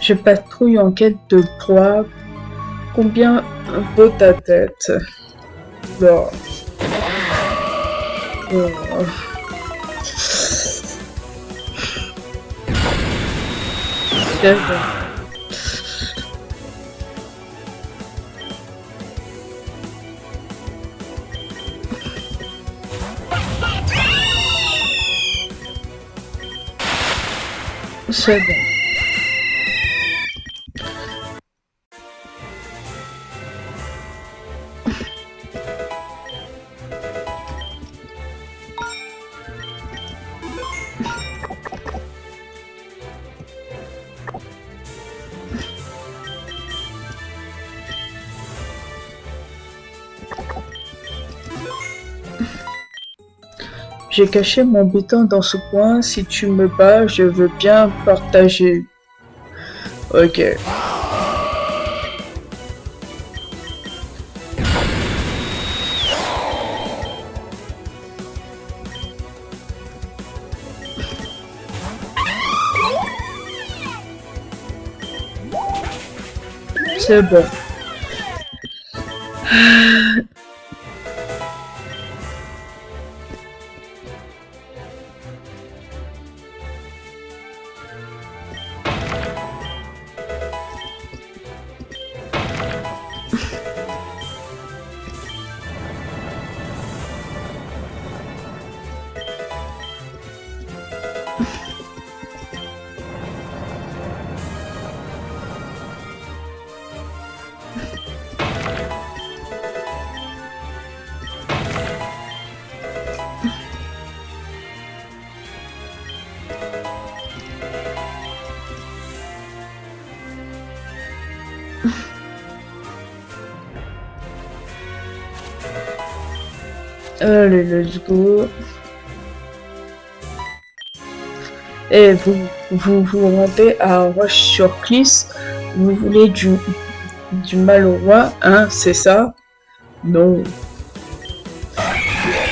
Je patrouille en quête de proie. Combien vaut ta tête? Bon. C'est bon. C'est bon. J'ai caché mon butin dans ce coin. Si tu me bats, je veux bien partager. Ok. C'est bon. Allez, let's go. Et vous rendez à Roche-sur-Clis. Vous voulez du mal au roi, hein, c'est ça? Non.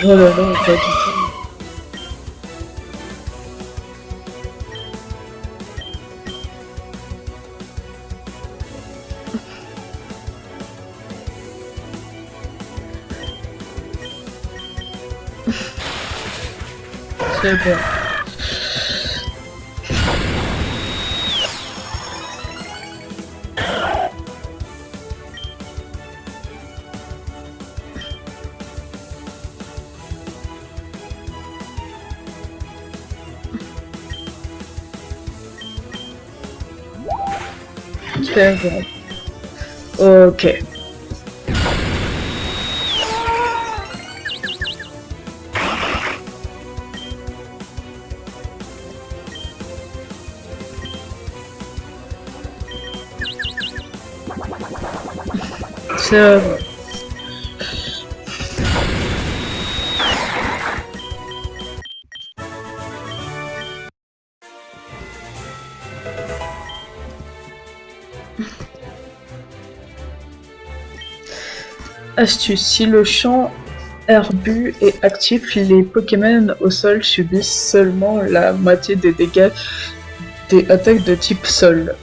Oh là là, pas du tout. C'est bon. C'est bon. Ok. C'est bon. Astuce, si le champ herbu est actif, les Pokémon au sol subissent seulement la moitié des dégâts des attaques de type sol.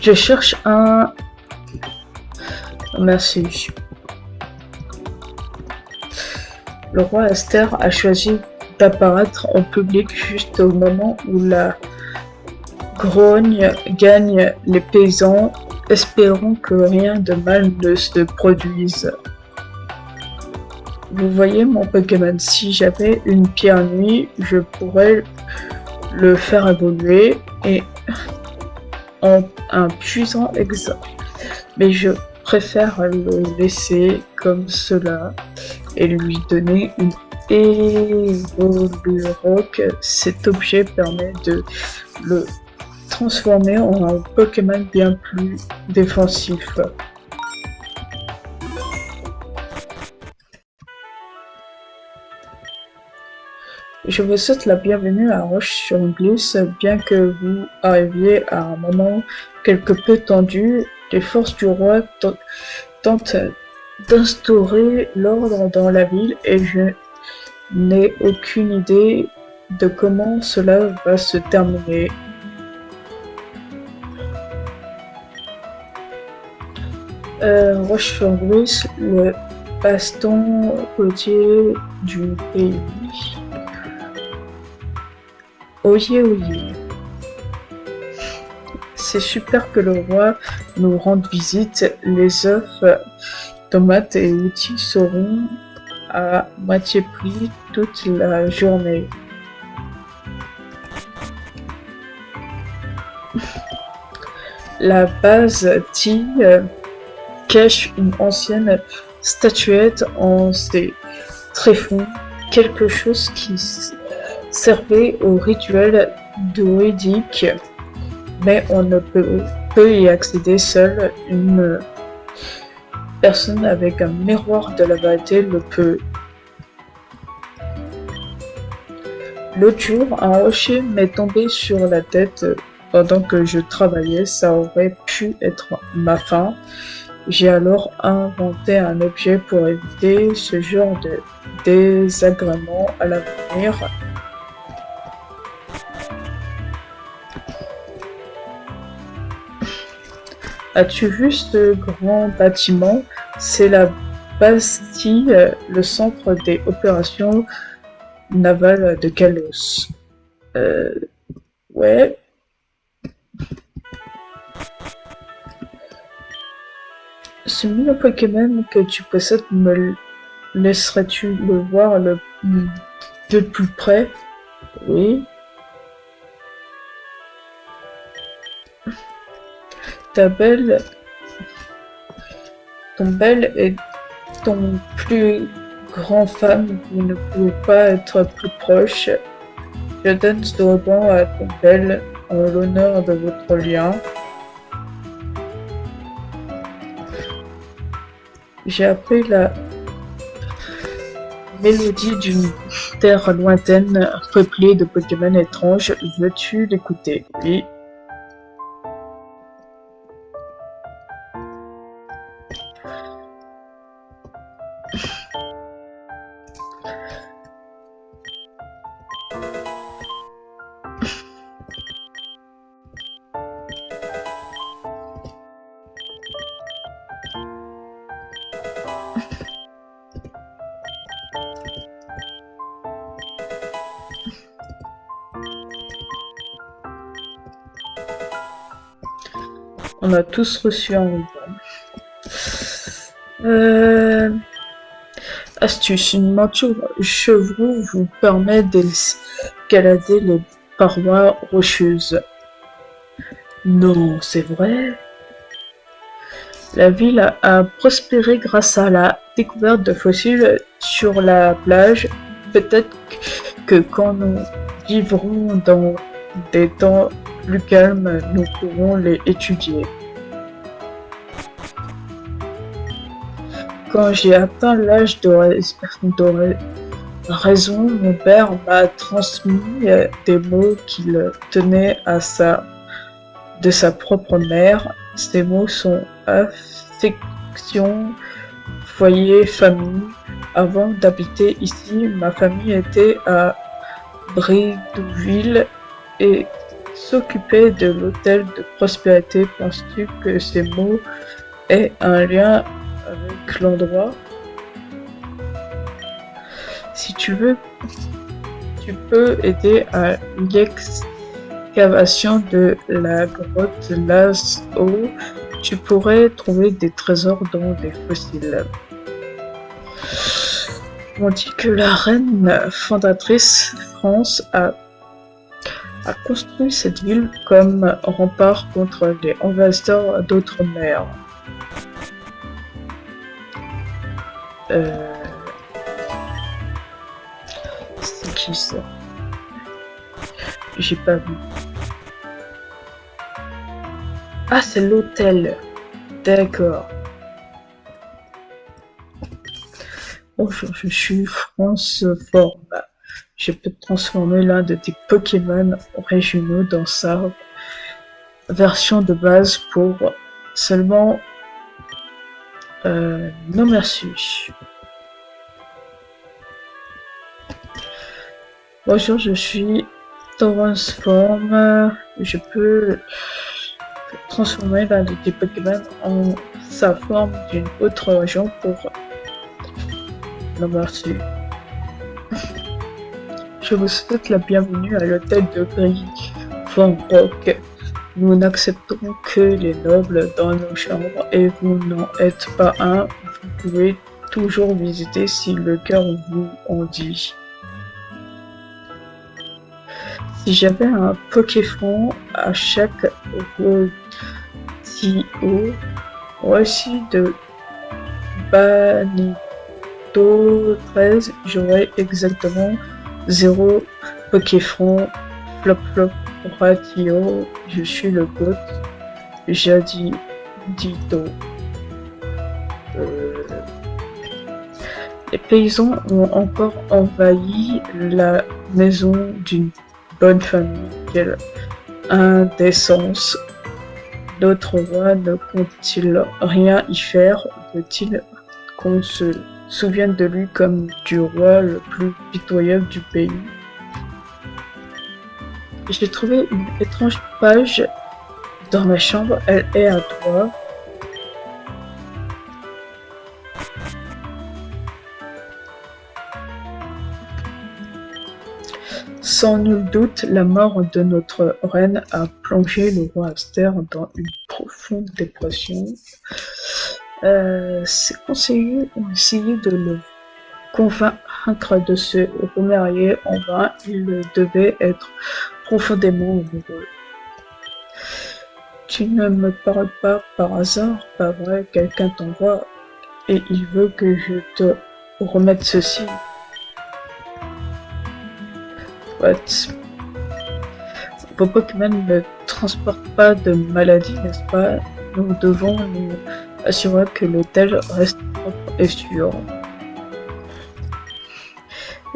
Je cherche un... Merci. Le roi Aster a choisi d'apparaître en public juste au moment où la grogne gagne les paysans, espérons que rien de mal ne se produise. Vous voyez mon Pokémon, si j'avais une pierre nuit, je pourrais le faire évoluer et en un puissant exemple. Mais je préfère le laisser comme cela et lui donner une Evolurock. Cet objet permet de le transformer en un Pokémon bien plus défensif. Je vous souhaite la bienvenue à Roche-sur-Glisse, bien que vous arriviez à un moment quelque peu tendu. Les forces du roi tentent d'instaurer l'ordre dans la ville et je n'ai aucune idée de comment cela va se terminer. Roche-sur-Glisse, le baston côtier du pays. Oyez, oyez. C'est super que le roi nous rende visite. Les œufs, tomates et outils seront à moitié prix toute la journée. La base T cache une ancienne statuette en ses tréfonds, quelque chose qui servait au rituel druidique, mais on ne peut y accéder seul. Une personne avec un miroir de la vérité le peut. L'autre jour, un rocher m'est tombé sur la tête pendant que je travaillais. Ça aurait pu être ma fin. J'ai alors inventé un objet pour éviter ce genre de désagréments à l'avenir. As-tu vu ce grand bâtiment? C'est la Bastille, le centre des opérations navales de Kalos. Ouais. Ce mini Pokémon que tu possèdes, me laisserais-tu le voir de plus près? Oui. Ton bel et ton plus grand fan, vous ne pouvez pas être plus proche. Je donne ce ruban à ton bel en l'honneur de votre lien. J'ai appris la mélodie d'une terre lointaine peuplée de Pokémon étranges. Veux-tu l'écouter? Oui. On a tous reçu un ruban. Astuce, une monture chevroux vous permet d'escalader les parois rocheuses. Non, c'est vrai. La ville a prospéré grâce à la découverte de fossiles sur la plage. Peut-être que quand nous vivrons dans des temps plus calmes, nous pourrons les étudier. Quand j'ai atteint l'âge de raison, mon père m'a transmis des mots qu'il tenait de sa propre mère. Ces mots sont affection, foyer, famille. Avant d'habiter ici, ma famille était à Bridouville et s'occupait de l'hôtel de prospérité. Penses-tu que ces mots aient un lien avec l'endroit? Si tu veux, tu peux aider à l'excavation de la grotte Lascaux. Tu pourrais trouver des trésors dans des fossiles. On dit que la reine fondatrice France a construit cette ville comme rempart contre les envahisseurs d'outre-mer. C'est qui ça? J'ai pas vu. Ah, c'est l'hôtel. D'accord. Bonjour, je suis Transform. Je peux transformer l'un de tes Pokémon régionaux dans sa version de base pour seulement... non merci. Bonjour, je suis Transform. Je peux transformer l'un de tes Pokémon en sa forme d'une autre région pour Non, merci. Je vous souhaite la bienvenue à l'hôtel de Gryffondor. Nous n'acceptons que les nobles dans nos chambres et vous n'en êtes pas un. Vous pouvez toujours visiter si le cœur vous en dit. Si j'avais un Pokéfron à chaque récit de Banito 13, j'aurais exactement 0 Pokéfron. Flop flop ratio, je suis le GOAT. Jadi Dito. Les paysans ont encore envahi la maison d'une bonne famille. Quelle indécence! Notre roi ne compte-t-il rien y faire? Veut-il qu'on se souvienne de lui comme du roi le plus pitoyable du pays? J'ai trouvé une étrange page dans ma chambre, elle est à toi. Sans nul doute, la mort de notre reine a plongé le roi Aster dans une profonde dépression. Ses conseillers ont essayé de le convaincre de se remarier en vain. Il devait être profondément amoureux. Tu ne me parles pas par hasard, pas vrai? Quelqu'un t'envoie et il veut que je te remette ceci. What? Vos Pokémon ne transportent pas de maladie, n'est-ce pas? Nous devons nous assurer que l'hôtel reste propre et sûr.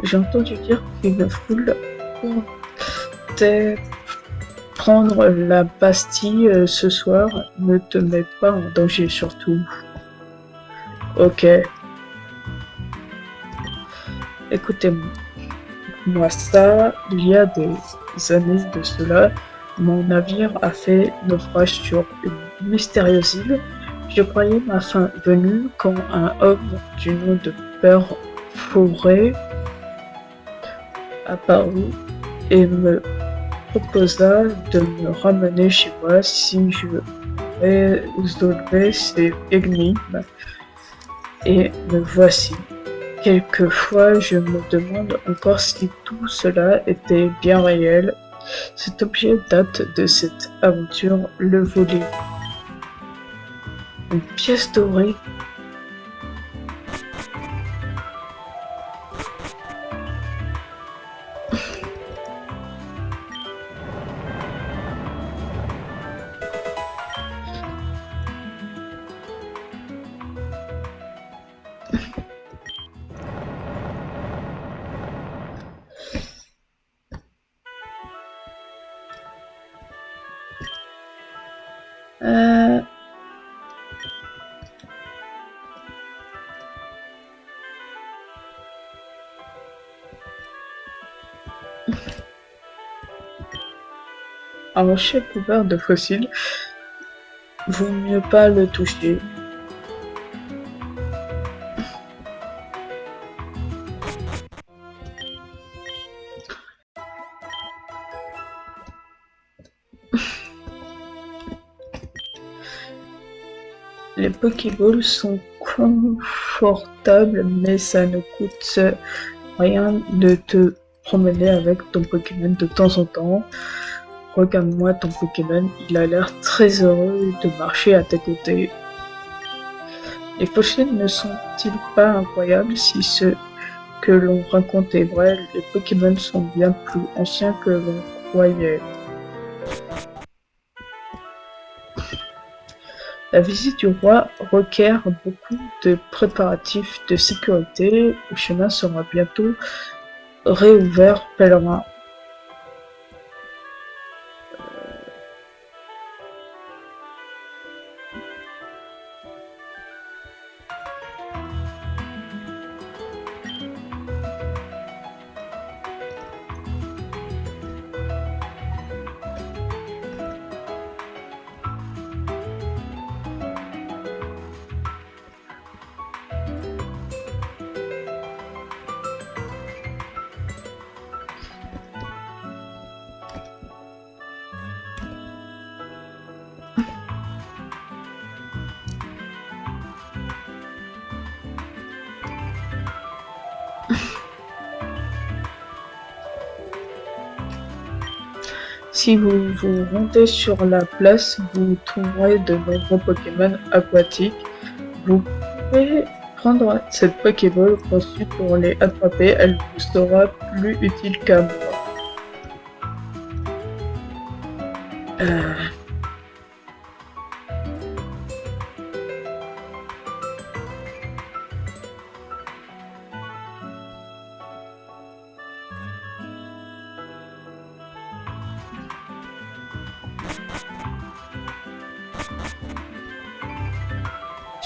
J'ai entendu dire qu'une foule comptait prendre la Bastille ce soir. Ne te mets pas en danger surtout. Ok. Écoutez-moi ça, il y a des années de cela, mon navire a fait naufrage sur une mystérieuse île. Je croyais ma fin venue quand un homme du nom de Père Forêt apparut et me proposa de me ramener chez moi si je résolvais ces énigmes. Et me voici. Quelquefois, je me demande encore si tout cela était bien réel. Cet objet date de cette aventure, le volet. Une pièce dorée. Un rocher couvert de fossiles, vaut mieux pas le toucher. Les Pokéballs sont confortables, mais ça ne coûte rien de te promener avec ton Pokémon de temps en temps. Regarde-moi ton Pokémon, il a l'air très heureux de marcher à tes côtés. Les fossiles ne sont-ils pas incroyables? Si ce que l'on raconte est vrai, les Pokémon sont bien plus anciens que l'on croyait. La visite du roi requiert beaucoup de préparatifs de sécurité. Le chemin sera bientôt réouvert, pèlerin. Si vous vous rendez sur la place, vous trouverez de nombreux Pokémon aquatiques. Vous pouvez prendre cette Pokéball conçue pour les attraper, elle vous sera plus utile qu'à moi. Euh,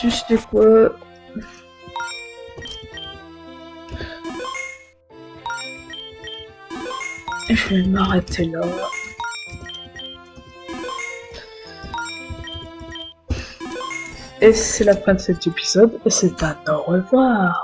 Tu sais quoi? Je vais m'arrêter là. Et c'est la fin de cet épisode, et c'est un au revoir.